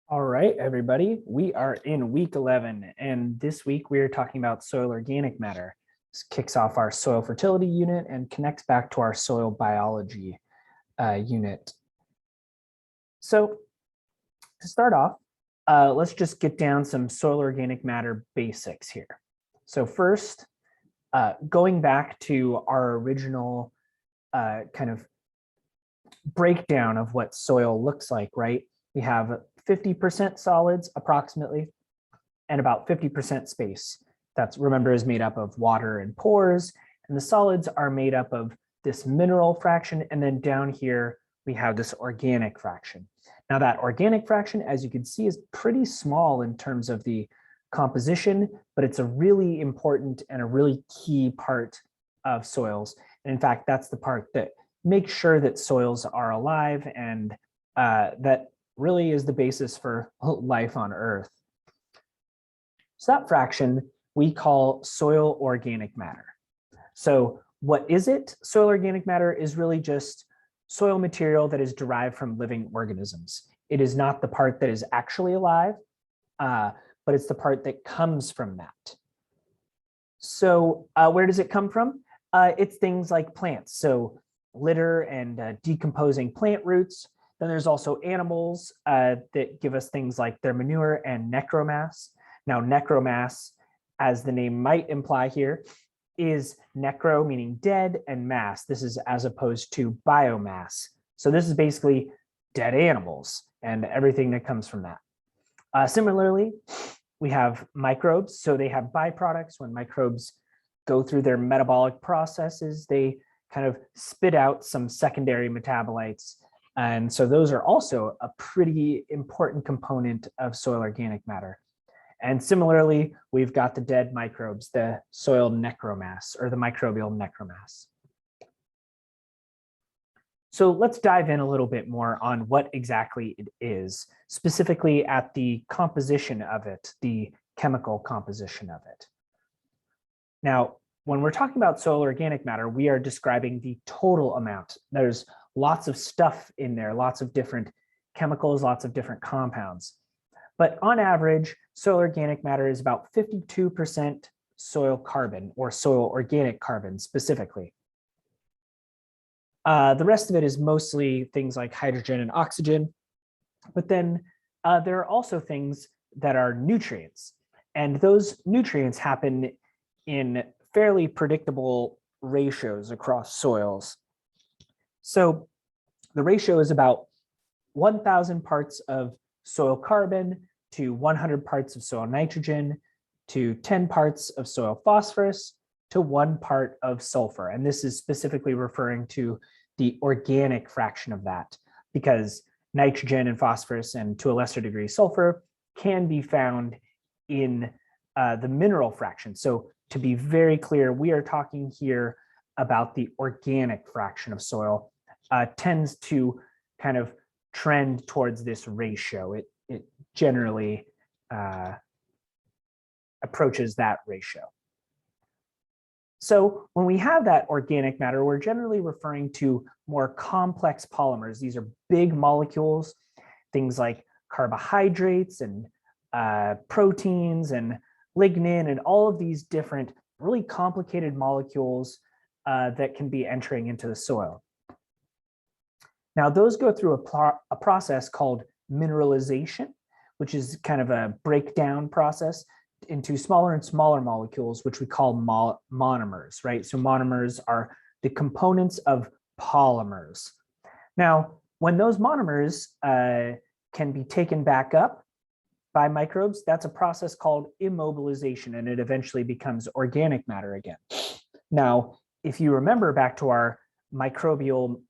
All right, everybody, we are in week 11, and this week we are talking about soil organic matter. This kicks off our soil fertility unit and connects back to our soil biology unit. So to start off, let's just get down some soil organic matter basics here. So first, going back to our original kind of breakdown of what soil looks like, right? We have 50% solids approximately, and about 50% space. That's, remember, is made up of water and pores, and the solids are made up of this mineral fraction, and then down here we have this organic fraction. Now that organic fraction, as you can see, is pretty small in terms of the composition, but it's a really important and a really key part of soils. And in fact, that's the part that makes sure that soils are alive, and that really is the basis for life on Earth. So that fraction we call soil organic matter. So what is it? Soil organic matter is really just soil material that is derived from living organisms. It is not the part that is actually alive, but it's the part that comes from that. So where does it come from? It's things like plants. So litter and decomposing plant roots. Then there's also animals that give us things like their manure and necromass. Now, necromass, as the name might imply here, is necro, meaning dead, and mass. This is as opposed to biomass. So this is basically dead animals and everything that comes from that. Similarly, we have microbes. So they have byproducts. When microbes go through their metabolic processes, they kind of spit out some secondary metabolites. And so those are also a pretty important component of soil organic matter. And similarly, we've got the dead microbes, the soil necromass or the microbial necromass. So let's dive in a little bit more on what exactly it is, specifically at the composition of it, the chemical composition of it. Now, when we're talking about soil organic matter, we are describing the total amount. There's lots of stuff in there, lots of different chemicals, lots of different compounds. But on average, soil organic matter is about 52% soil carbon, or soil organic carbon specifically. The rest of it is mostly things like hydrogen and oxygen. But then there are also things that are nutrients. And those nutrients happen in fairly predictable ratios across soils. So the ratio is about 1,000 parts of soil carbon to 100 parts of soil nitrogen to 10 parts of soil phosphorus to 1 part of sulfur. And this is specifically referring to the organic fraction of that, because nitrogen and phosphorus, and to a lesser degree sulfur, can be found in the mineral fraction. So to be very clear, we are talking here about the organic fraction of soil. Tends to kind of trend towards this ratio. It generally approaches that ratio. So when we have that organic matter, we're generally referring to more complex polymers. These are big molecules, things like carbohydrates and proteins and lignin and all of these different really complicated molecules that can be entering into the soil. Now, those go through a process called mineralization, which is kind of a breakdown process into smaller and smaller molecules, which we call monomers, right? So monomers are the components of polymers. Now, when those monomers can be taken back up by microbes, that's a process called immobilization, and it eventually becomes organic matter again. Now, if you remember back to our microbial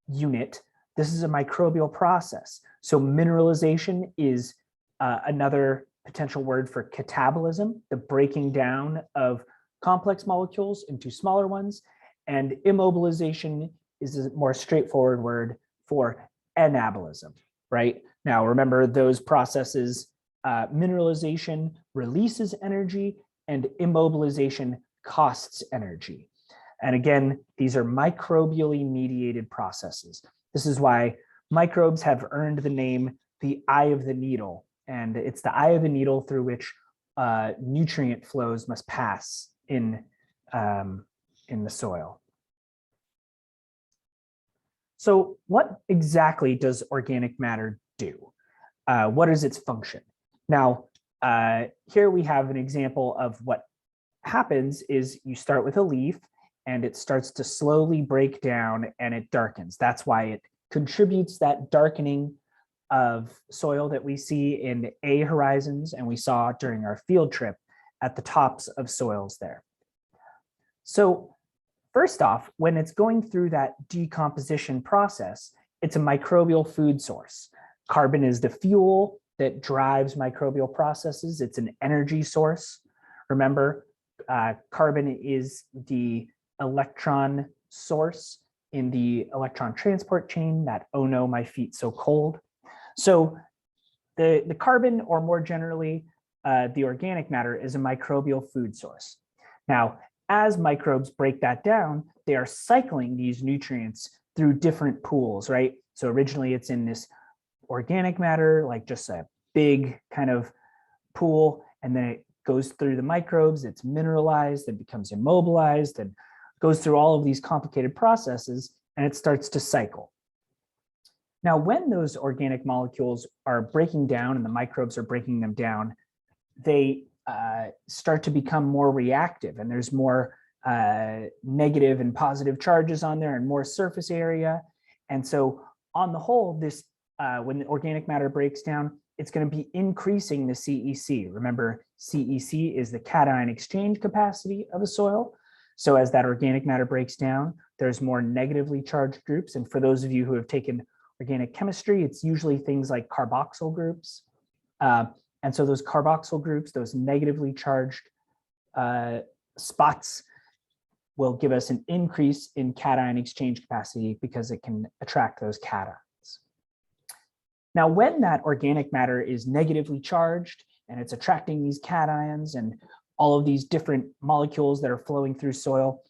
unit, this is a microbial process. So mineralization is another potential word for catabolism, the breaking down of complex molecules into smaller ones. And immobilization is a more straightforward word for anabolism, right? Now, remember those processes, mineralization releases energy and immobilization costs energy. And again, these are microbially mediated processes. This is why microbes have earned the name the eye of the needle, and it's the eye of the needle through which nutrient flows must pass in the soil. So what exactly does organic matter do? What is its function? Now, here we have an example of what happens is you start with a leaf and it starts to slowly break down and it darkens. That's why it contributes that darkening of soil that we see in A horizons and we saw during our field trip at the tops of soils there. So first off, when it's going through that decomposition process, it's a microbial food source. Carbon is the fuel that drives microbial processes. It's an energy source. Remember, carbon is the electron source in the electron transport chain, that "oh no, my feet so cold." So the carbon, or more generally, the organic matter, is a microbial food source. Now, as microbes break that down, they are cycling these nutrients through different pools, right? So originally it's in this organic matter, like just a big kind of pool, and then it goes through the microbes, it's mineralized, it becomes immobilized, and goes through all of these complicated processes, and it starts to cycle. Now, when those organic molecules are breaking down and the microbes are breaking them down, they start to become more reactive, and there's more negative and positive charges on there and more surface area. And so on the whole, this when the organic matter breaks down, it's going to be increasing the CEC. Remember, CEC is the cation exchange capacity of a soil. So as that organic matter breaks down, there's more negatively charged groups. And for those of you who have taken organic chemistry, it's usually things like carboxyl groups. And so those carboxyl groups, those negatively charged spots, will give us an increase in cation exchange capacity because it can attract those cations. Now, when that organic matter is negatively charged and it's attracting these cations and all of these different molecules that are flowing through soil,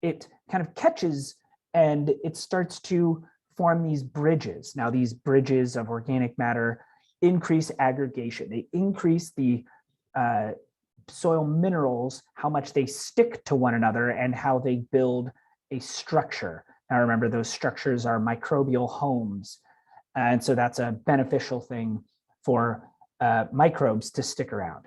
it kind of catches and it starts to form these bridges. Now, these bridges of organic matter increase aggregation. They increase the soil minerals, how much they stick to one another and how they build a structure. Now, remember, those structures are microbial homes. And so that's a beneficial thing for microbes to stick around.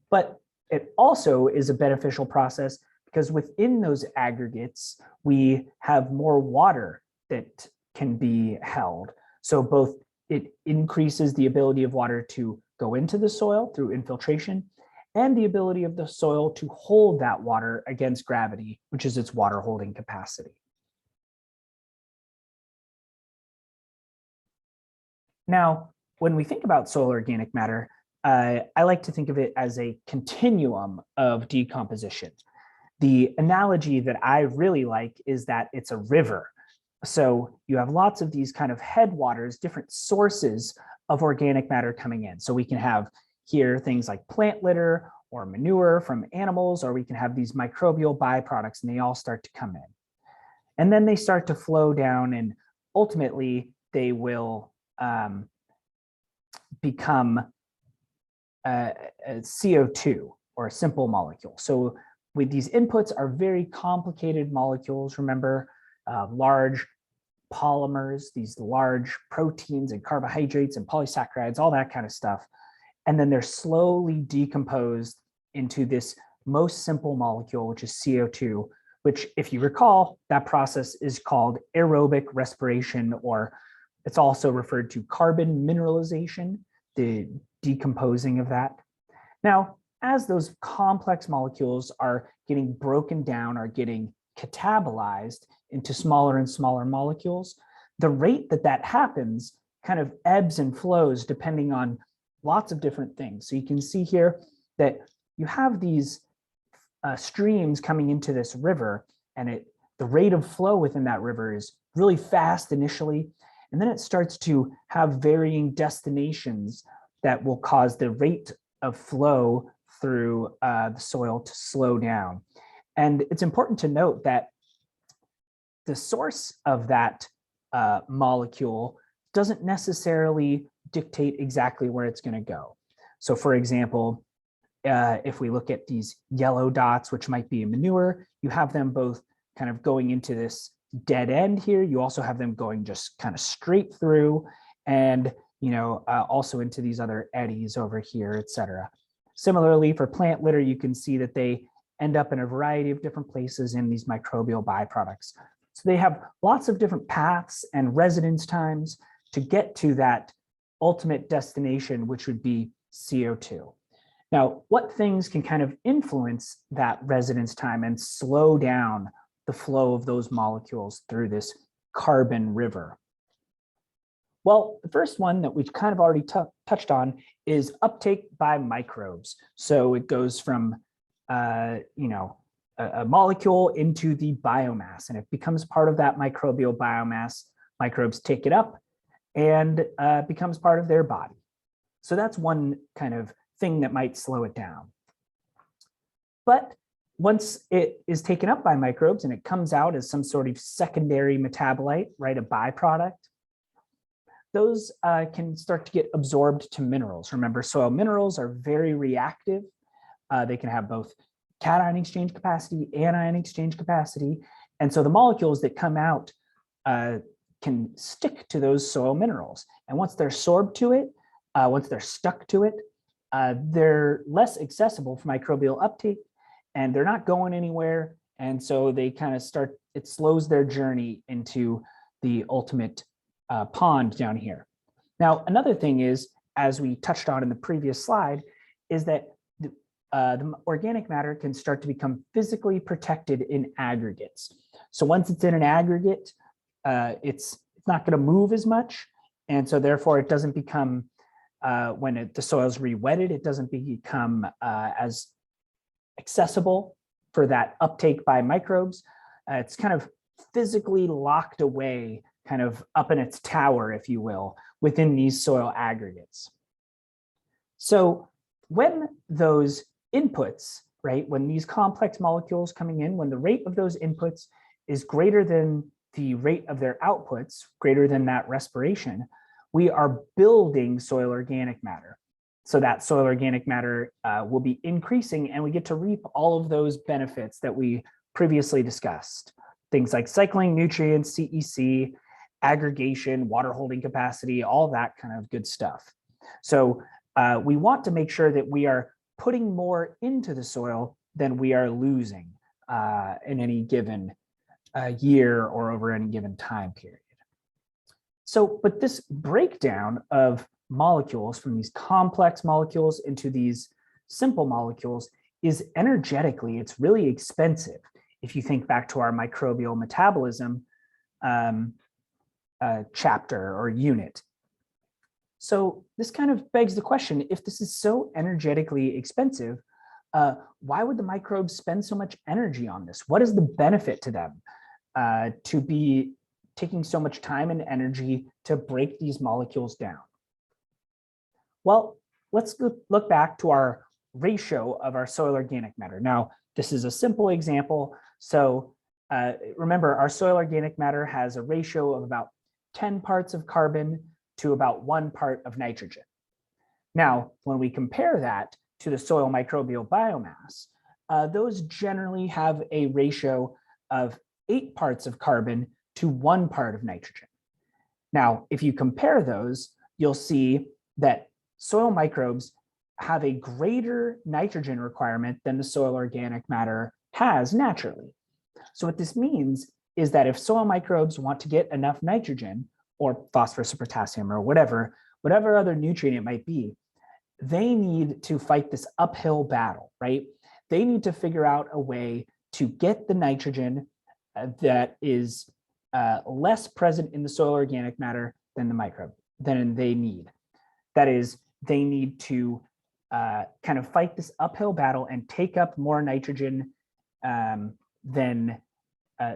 But it also is a beneficial process because within those aggregates, we have more water that can be held. So both it increases the ability of water to go into the soil through infiltration and the ability of the soil to hold that water against gravity, which is its water holding capacity. Now, when we think about soil organic matter, I like to think of it as a continuum of decomposition. The analogy that I really like is that it's a river. So you have lots of these kind of headwaters, different sources of organic matter coming in. So we can have here things like plant litter or manure from animals, or we can have these microbial byproducts, and they all start to come in. And then they start to flow down, and ultimately they will become a CO2 or a simple molecule. So with these inputs are very complicated molecules, remember, large polymers, these large proteins and carbohydrates and polysaccharides, all that kind of stuff. And then they're slowly decomposed into this most simple molecule, which is CO2, which, if you recall, that process is called aerobic respiration, or it's also referred to carbon mineralization, the decomposing of that. Now, as those complex molecules are getting broken down, are getting catabolized into smaller and smaller molecules, the rate that that happens kind of ebbs and flows depending on lots of different things. So you can see here that you have these streams coming into this river, and the rate of flow within that river is really fast initially, and then it starts to have varying destinations that will cause the rate of flow through the soil to slow down. And it's important to note that the source of that molecule doesn't necessarily dictate exactly where it's going to go. So for example, if we look at these yellow dots, which might be manure, you have them both kind of going into this dead end here. You also have them going just kind of straight through, and also into these other eddies over here, et cetera. Similarly, for plant litter, you can see that they end up in a variety of different places in these microbial byproducts. So they have lots of different paths and residence times to get to that ultimate destination, which would be CO2. Now, what things can kind of influence that residence time and slow down the flow of those molecules through this carbon river? Well, the first one that we've kind of already touched on is uptake by microbes. So it goes from a molecule into the biomass, and it becomes part of that microbial biomass. Microbes take it up and becomes part of their body. So that's one kind of thing that might slow it down. But once it is taken up by microbes and it comes out as some sort of secondary metabolite, right, a byproduct, those can start to get absorbed to minerals. Remember, soil minerals are very reactive. They can have both cation exchange capacity, anion exchange capacity. And so the molecules that come out can stick to those soil minerals. And once they're sorbed to it, once they're stuck to it, they're less accessible for microbial uptake, and they're not going anywhere. And so they kind of it slows their journey into the ultimate pond down here. Now, another thing is, as we touched on in the previous slide, is that the organic matter can start to become physically protected in aggregates. So once it's in an aggregate, it's not going to move as much. And so therefore it doesn't become, when the soil is re-wetted, it doesn't become as accessible for that uptake by microbes. It's kind of physically locked away, kind of up in its tower, if you will, within these soil aggregates. So when those inputs, right, when these complex molecules coming in, when the rate of those inputs is greater than the rate of their outputs, greater than that respiration, we are building soil organic matter. So that soil organic matter will be increasing, and we get to reap all of those benefits that we previously discussed. Things like cycling nutrients, CEC, aggregation, water holding capacity, all that kind of good stuff. So we want to make sure that we are putting more into the soil than we are losing in any given year or over any given time period. So, but this breakdown of molecules from these complex molecules into these simple molecules is energetically, it's really expensive. If you think back to our microbial metabolism chapter or unit. So this kind of begs the question, if this is so energetically expensive, why would the microbes spend so much energy on this? What is the benefit to them to be taking so much time and energy to break these molecules down? Well, let's look back to our ratio of our soil organic matter. Now, this is a simple example. So remember, our soil organic matter has a ratio of about 10 parts of carbon to about 1 part of nitrogen. Now, when we compare that to the soil microbial biomass, those generally have a ratio of 8 parts of carbon to 1 part of nitrogen. Now, if you compare those, you'll see that soil microbes have a greater nitrogen requirement than the soil organic matter has naturally. So what this means is that if soil microbes want to get enough nitrogen, or phosphorus or potassium or whatever other nutrient it might be, they need to fight this uphill battle, right? They need to figure out a way to get the nitrogen that is less present in the soil organic matter than the microbe, than they need. That is, they need to kind of fight this uphill battle and take up more nitrogen than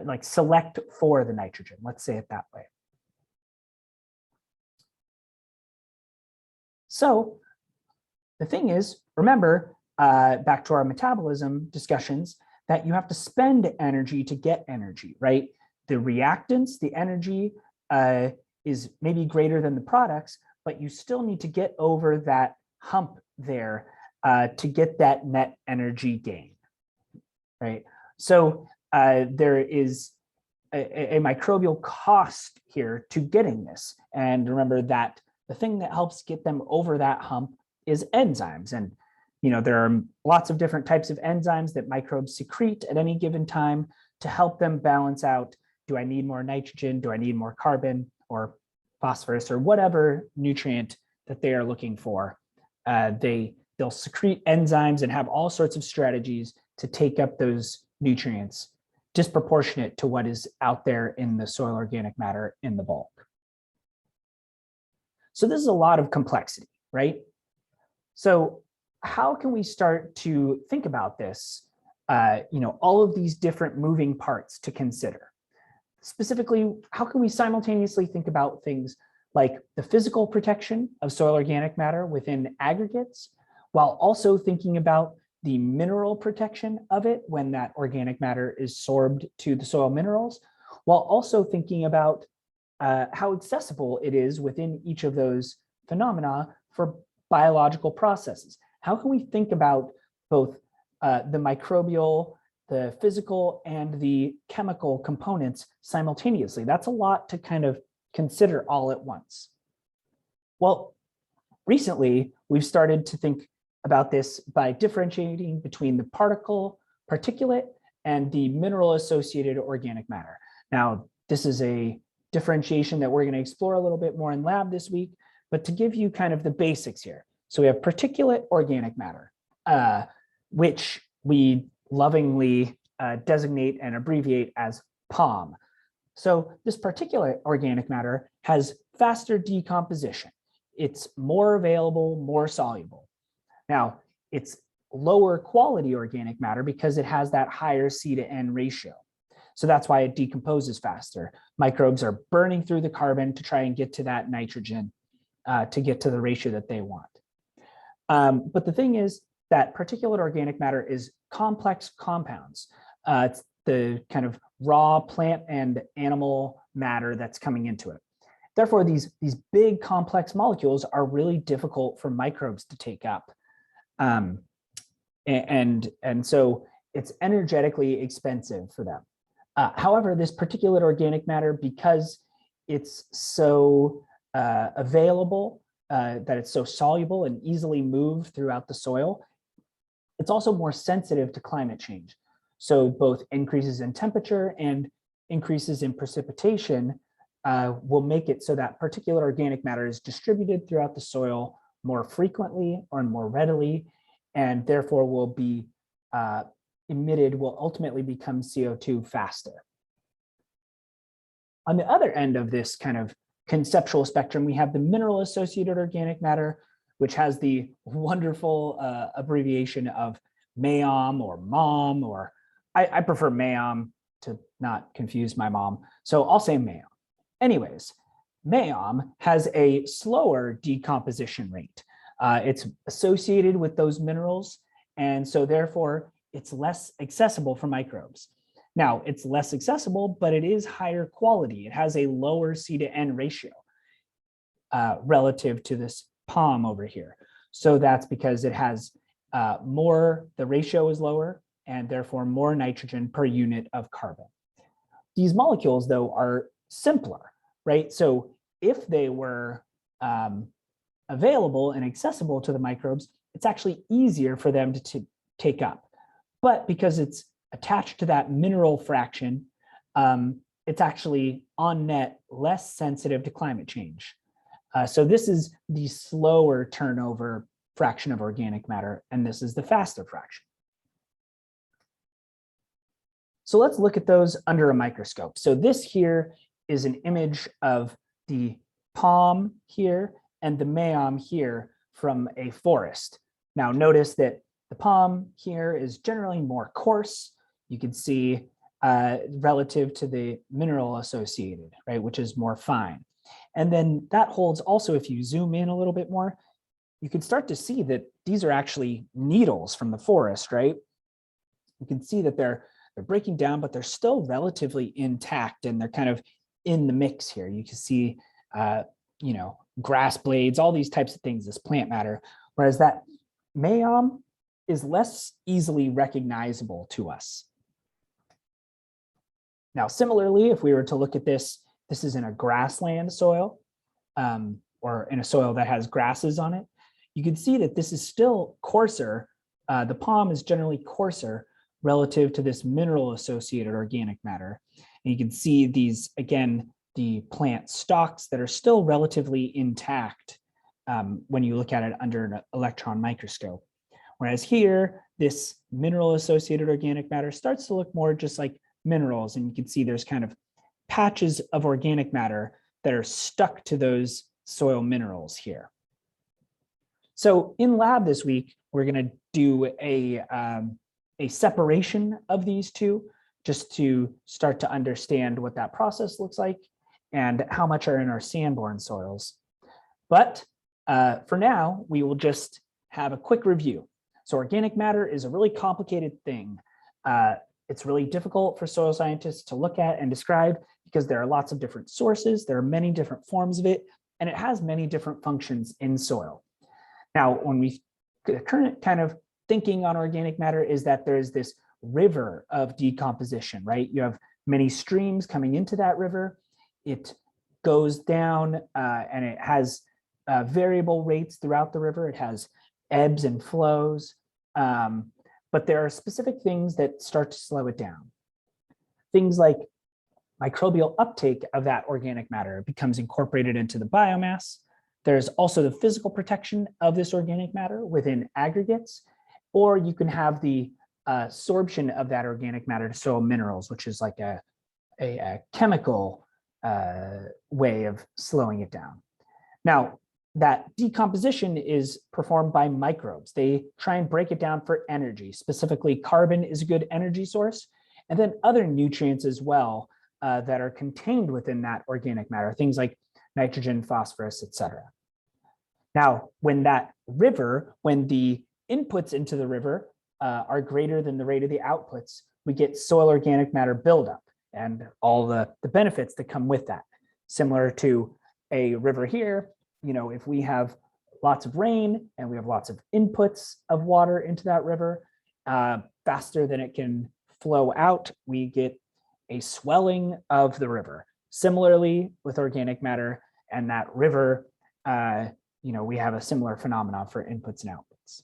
like select for the nitrogen, let's say it that way. So the thing is, remember, back to our metabolism discussions, that you have to spend energy to get energy, right? The reactants, the energy is maybe greater than the products, but you still need to get over that hump there to get that net energy gain, right? So there is a microbial cost here to getting this. And remember that the thing that helps get them over that hump is enzymes. And there are lots of different types of enzymes that microbes secrete at any given time to help them balance out, do I need more nitrogen? Do I need more carbon or phosphorus or whatever nutrient that they are looking for? They'll secrete enzymes and have all sorts of strategies to take up those nutrients disproportionate to what is out there in the soil organic matter in the bulk. So this is a lot of complexity, right? So how can we start to think about this? All of these different moving parts to consider. Specifically, how can we simultaneously think about things like the physical protection of soil organic matter within aggregates, while also thinking about the mineral protection of it when that organic matter is sorbed to the soil minerals, while also thinking about how accessible it is within each of those phenomena for biological processes. How can we think about both the microbial, the physical, and the chemical components simultaneously? That's a lot to kind of consider all at once. Well, recently, we've started to think about this by differentiating between the particulate, and the mineral-associated organic matter. Now, this is a differentiation that we're going to explore a little bit more in lab this week, but to give you kind of the basics here. So we have particulate organic matter, which we lovingly designate and abbreviate as PAOM. So this particulate organic matter has faster decomposition. It's more available, more soluble. Now, it's lower quality organic matter because it has that higher C to N ratio. So that's why it decomposes faster. Microbes are burning through the carbon to try and get to that nitrogen to get to the ratio that they want. But the thing is that particulate organic matter is complex compounds. It's the kind of raw plant and animal matter that's coming into it. Therefore, these big complex molecules are really difficult for microbes to take up. And so it's energetically expensive for them. However, this particulate organic matter, because it's so available, that it's so soluble and easily moved throughout the soil, it's also more sensitive to climate change. So both increases in temperature and increases in precipitation will make it so that particulate organic matter is distributed throughout the soil more frequently or more readily, and therefore will be emitted, will ultimately become CO2 faster. On the other end of this kind of conceptual spectrum, we have the mineral-associated organic matter, which has the wonderful abbreviation of MAOM or MAOM, or I prefer MAOM to not confuse my mom, so I'll say MAOM. Anyways, MAOM has a slower decomposition rate. It's associated with those minerals, and so therefore it's less accessible for microbes. Now, it's less accessible, but it is higher quality. It has a lower C to N ratio relative to this PAOM over here. So that's because it has the ratio is lower, and therefore more nitrogen per unit of carbon. These molecules, though, are simpler, right? So if they were available and accessible to the microbes, it's actually easier for them to take up. But because it's attached to that mineral fraction, it's actually on net less sensitive to climate change. So this is the slower turnover fraction of organic matter, and this is the faster fraction. So let's look at those under a microscope. So this here is an image of the PAOM here and the MAOM here from a forest. Now notice that the PAOM here is generally more coarse. You can see relative to the mineral associated, right, which is more fine. And then that holds also, if you zoom in a little bit more, you can start to see that these are actually needles from the forest, right? You can see that they're breaking down, but they're still relatively intact, and they're kind of in the mix here. You can see grass blades, all these types of things, this plant matter, whereas that MAOM is less easily recognizable to us. Now, similarly, if we were to look at this is in a grassland soil, or in a soil that has grasses on it, you can see that this is still coarser. The POM is generally coarser relative to this mineral-associated organic matter. And you can see these, again, the plant stalks that are still relatively intact when you look at it under an electron microscope. Whereas here, this mineral-associated organic matter starts to look more just like minerals, and you can see there's kind of patches of organic matter that are stuck to those soil minerals here. So in lab this week, we're going to do a separation of these two, just to start to understand what that process looks like and how much are in our sandborne soils. But for now, we will just have a quick review. So organic matter is a really complicated thing. It's really difficult for soil scientists to look at and describe because there are lots of different sources, there are many different forms of it, and it has many different functions in soil. Now, when the current kind of thinking on organic matter is that there's this river of decomposition, right? You have many streams coming into that river. It goes down and it has variable rates throughout the river. It has ebbs and flows, but there are specific things that start to slow it down. Things like microbial uptake of that organic matter becomes incorporated into the biomass. There's also the physical protection of this organic matter within aggregates, or you can have the absorption of that organic matter to soil minerals, which is like a chemical way of slowing it down. Now, that decomposition is performed by microbes. They try and break it down for energy. Specifically, carbon is a good energy source, and then other nutrients as well that are contained within that organic matter, things like nitrogen, phosphorus, etc. Now, when that river, when the inputs into the river are greater than the rate of the outputs, we get soil organic matter buildup and all the benefits that come with that. Similar to a river here, if we have lots of rain and we have lots of inputs of water into that river, faster than it can flow out, we get a swelling of the river. Similarly, with organic matter and that river, we have a similar phenomenon for inputs and outputs.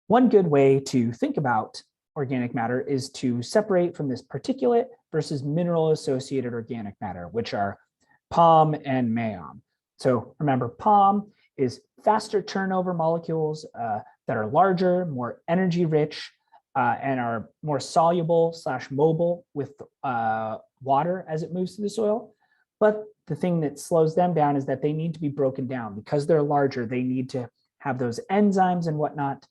One good way to think about organic matter is to separate from this particulate versus mineral-associated organic matter, which are POM and MAOM. So remember, POM is faster turnover molecules that are larger, more energy-rich, and are more soluble / mobile with water as it moves through the soil. But the thing that slows them down is that they need to be broken down. Because they're larger, they need to have those enzymes and whatnot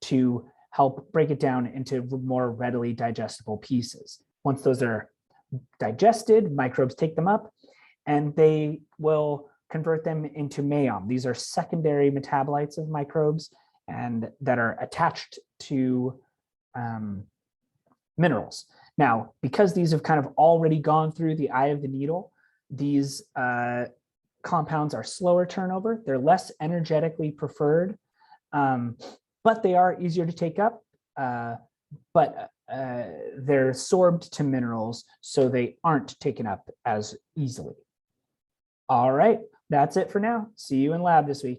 to help break it down into more readily digestible pieces. Once those are digested, microbes take them up and they will convert them into MAOM. These are secondary metabolites of microbes and that are attached to minerals. Now, because these have kind of already gone through the eye of the needle, these compounds are slower turnover. They're less energetically preferred, but they are easier to take up. But they're sorbed to minerals, so they aren't taken up as easily. All right, that's it for now. See you in lab this week.